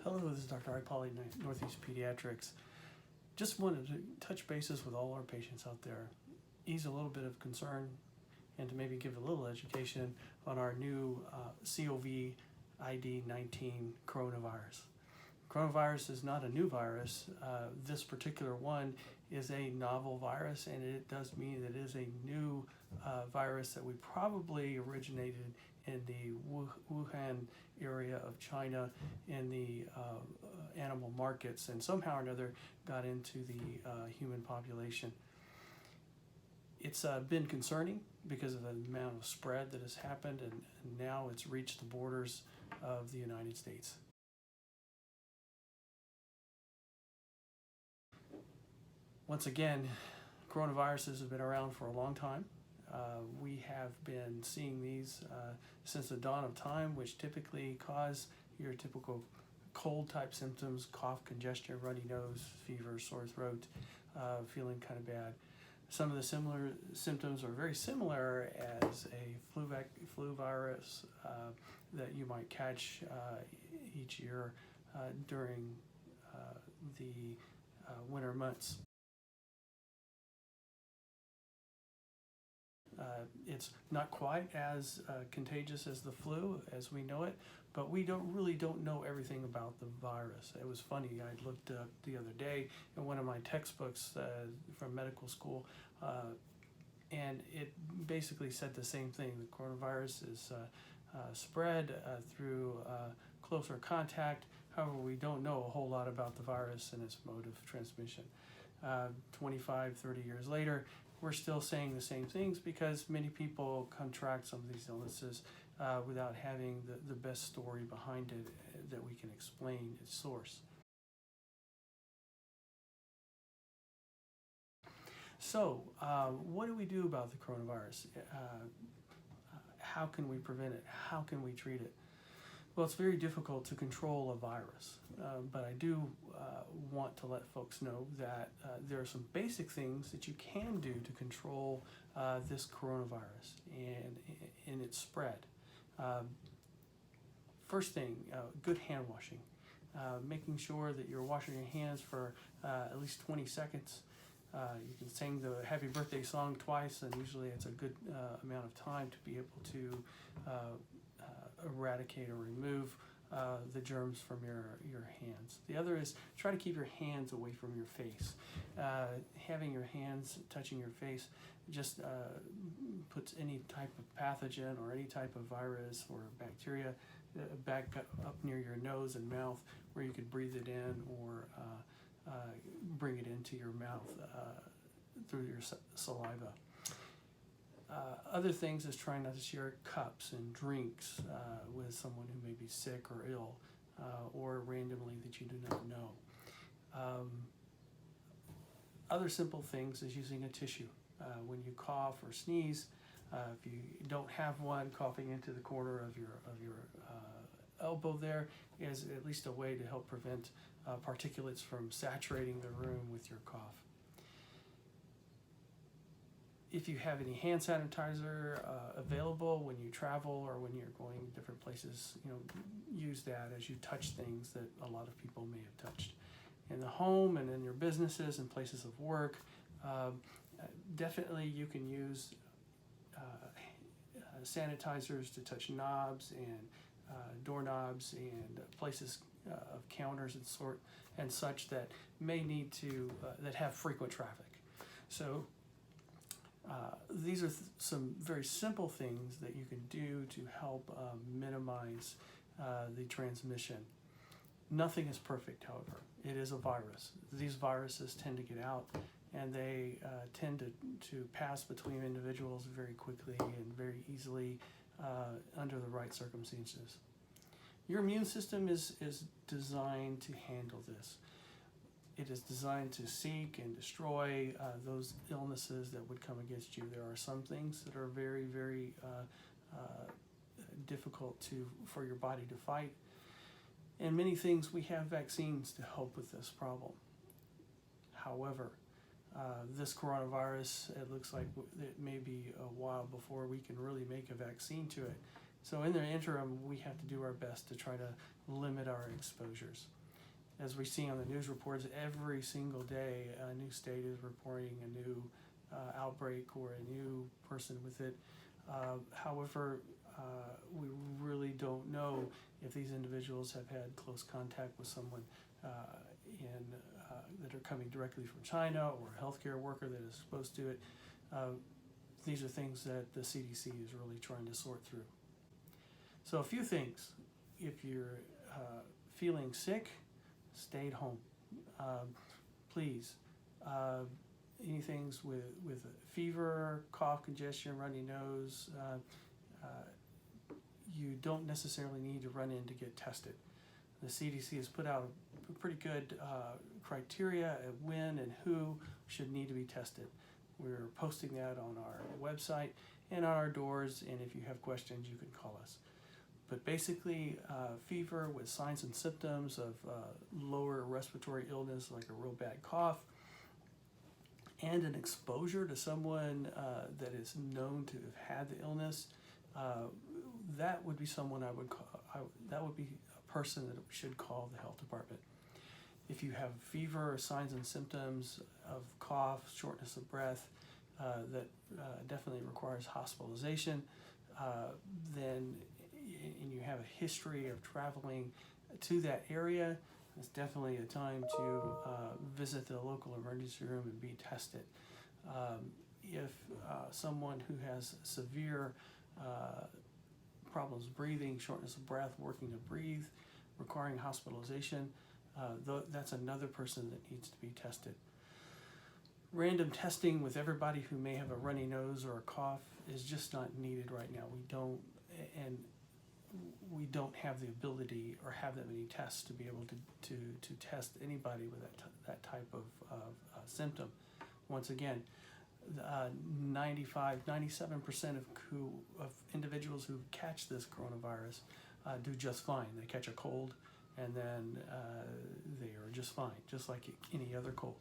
Hello, this is Dr. Pauli, Northeast Pediatrics. Just wanted to touch bases with all our patients out there, ease a little bit of concern, and to maybe give a little education on our new COVID-19 coronavirus. Coronavirus is not a new virus. This particular one is a novel virus, and it does mean that it is a new virus that we probably originated in the Wuhan area of China in the animal markets, and somehow or another got into the human population. It's been concerning because of the amount of spread that has happened, and now it's reached the borders of the United States. Once again, coronaviruses have been around for a long time. We have been seeing these since the dawn of time, which typically cause your typical cold type symptoms: cough, congestion, runny nose, fever, sore throat, feeling kind of bad. Some of the similar symptoms are very similar as a flu virus that you might catch each year during the winter months. It's not quite as contagious as the flu as we know it, but we really don't know everything about the virus. It was funny, I looked up the other day in one of my textbooks from medical school, and it basically said the same thing. The coronavirus is spread through closer contact. However, we don't know a whole lot about the virus and its mode of transmission. 25, 30 years later, we're still saying the same things because many people contract some of these illnesses without having the best story behind it that we can explain its source. So, what do we do about the coronavirus? How can we prevent it? How can we treat it? Well, it's very difficult to control a virus, but I do want to let folks know that there are some basic things that you can do to control this coronavirus and in its spread. First thing, good hand washing. Making sure that you're washing your hands for at least 20 seconds. You can sing the happy birthday song twice, and usually it's a good amount of time to be able to eradicate or remove the germs from your hands. The other is try to keep your hands away from your face. Having your hands touching your face just puts any type of pathogen or any type of virus or bacteria back up near your nose and mouth, where you could breathe it in or bring it into your mouth through your saliva. Other things is trying not to share cups and drinks with someone who may be sick or ill or randomly that you do not know. Other simple things is using a tissue. When you cough or sneeze, if you don't have one, coughing into the corner of your elbow there is at least a way to help prevent particulates from saturating the room with your cough. If you have any hand sanitizer available when you travel or when you're going to different places, use that as you touch things that a lot of people may have touched. In the home and in your businesses and places of work, definitely you can use sanitizers to touch knobs and doorknobs and places of counters and such that may need to that have frequent traffic. So these are some very simple things that you can do to help minimize the transmission. Nothing is perfect, however. It is a virus. These viruses tend to get out, and they tend to pass between individuals very quickly and very easily under the right circumstances. Your immune system is designed to handle this. It is designed to seek and destroy those illnesses that would come against you. There are some things that are very, very difficult for your body to fight. And many things we have vaccines to help with this problem. However, this coronavirus, it looks like it may be a while before we can really make a vaccine to it. So in the interim, we have to do our best to try to limit our exposures. As we see on the news reports, every single day a new state is reporting a new outbreak or a new person with it. However, we really don't know if these individuals have had close contact with someone that are coming directly from China, or a healthcare worker that is exposed to it. These are things that the CDC is really trying to sort through. So a few things. If you're feeling sick, stay at home. Please. Anything with fever, cough, congestion, runny nose, you don't necessarily need to run in to get tested. The CDC has put out a pretty good criteria at when and who should need to be tested. We're posting that on our website and on our doors, and if you have questions, you can call us. But basically, fever with signs and symptoms of lower respiratory illness, like a real bad cough, and an exposure to someone that is known to have had the illness, that would be someone I would call. That would be a person that should call the health department. If you have fever or signs and symptoms of cough, shortness of breath, that definitely requires hospitalization, then and you have a history of traveling to that area, it's definitely a time to visit the local emergency room and be tested. If someone who has severe problems breathing, shortness of breath, working to breathe, requiring hospitalization, that's another person that needs to be tested. Random testing with everybody who may have a runny nose or a cough is just not needed right now. We don't have the ability or have that many tests to be able to test anybody with that type of symptom. Once again, 97% of individuals who catch this coronavirus do just fine. They catch a cold and then they are just fine, just like any other cold.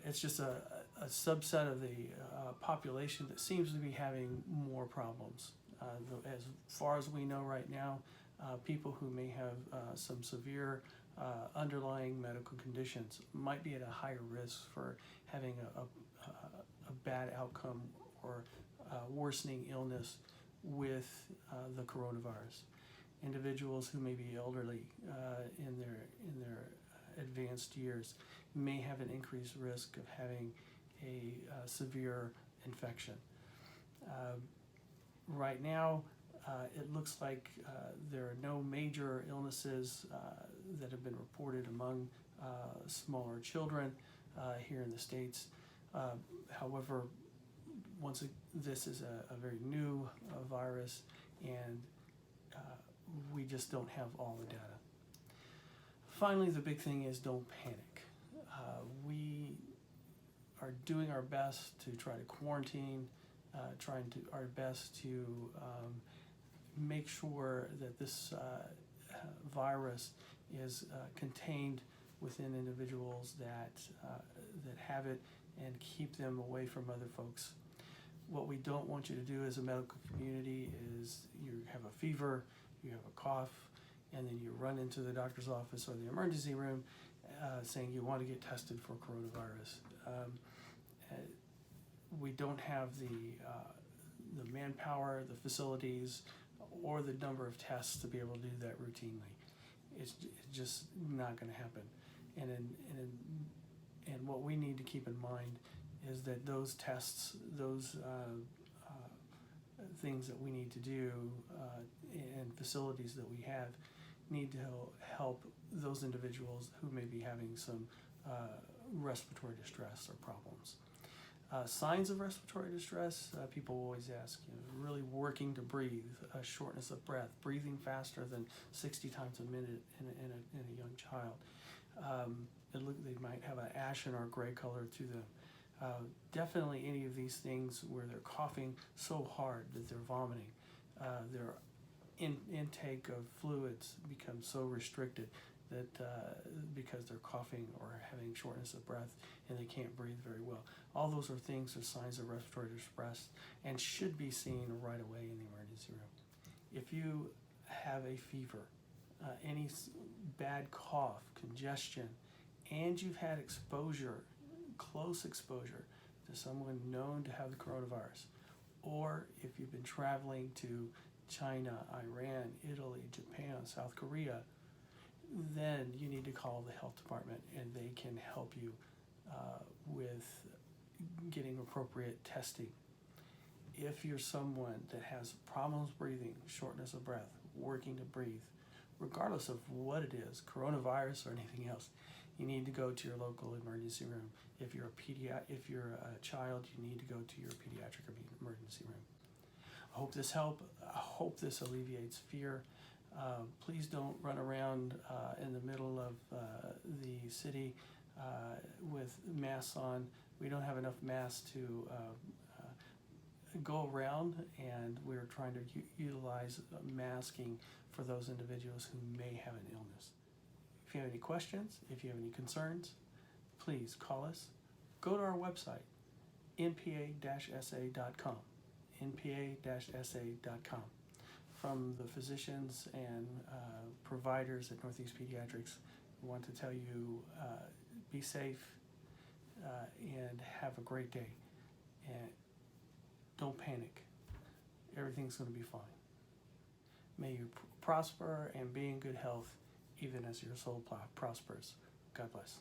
It's just a subset of the population that seems to be having more problems. As far as we know right now, people who may have some severe underlying medical conditions might be at a higher risk for having a bad outcome or worsening illness with the coronavirus. Individuals who may be elderly in their advanced years may have an increased risk of having a severe infection. Right now, it looks like there are no major illnesses that have been reported among smaller children here in the States. However, this is a very new virus, and we just don't have all the data. Finally, the big thing is don't panic. We are doing our best to try to quarantine, our best to make sure that this virus is contained within individuals that have it, and keep them away from other folks. What we don't want you to do as a medical community is you have a fever, you have a cough, and then you run into the doctor's office or the emergency room saying you want to get tested for coronavirus. We don't have the manpower, the facilities, or the number of tests to be able to do that routinely. It's just not going to happen. And what we need to keep in mind is that those tests, those things that we need to do and facilities that we have need to help those individuals who may be having some respiratory distress or problems. Signs of respiratory distress, people always ask, really working to breathe, shortness of breath, breathing faster than 60 times a minute in a young child. They might have an ashen or gray color to them. Definitely any of these things where they're coughing so hard that they're vomiting. Their intake of fluids becomes so restricted that because they're coughing or having shortness of breath and they can't breathe very well. All those signs of respiratory distress and should be seen right away in the emergency room. If you have a fever, any bad cough, congestion, and you've had exposure, close exposure to someone known to have the coronavirus, or if you've been traveling to China, Iran, Italy, Japan, South Korea, then you need to call the health department and they can help you with getting appropriate testing. If you're someone that has problems breathing, shortness of breath, working to breathe, regardless of what it is, coronavirus or anything else, you need to go to your local emergency room. If you're a child, you need to go to your pediatric emergency room. I hope this helps. I hope this alleviates fear. Please don't run around in the middle of the city with masks on. We don't have enough masks to go around, and we're trying to utilize masking for those individuals who may have an illness. If you have any questions, if you have any concerns, please call us. Go to our website, npa-sa.com, npa-sa.com. From the physicians and providers at Northeast Pediatrics, we want to tell you be safe and have a great day. And don't panic. Everything's going to be fine. May you prosper and be in good health, even as your soul prospers. God bless.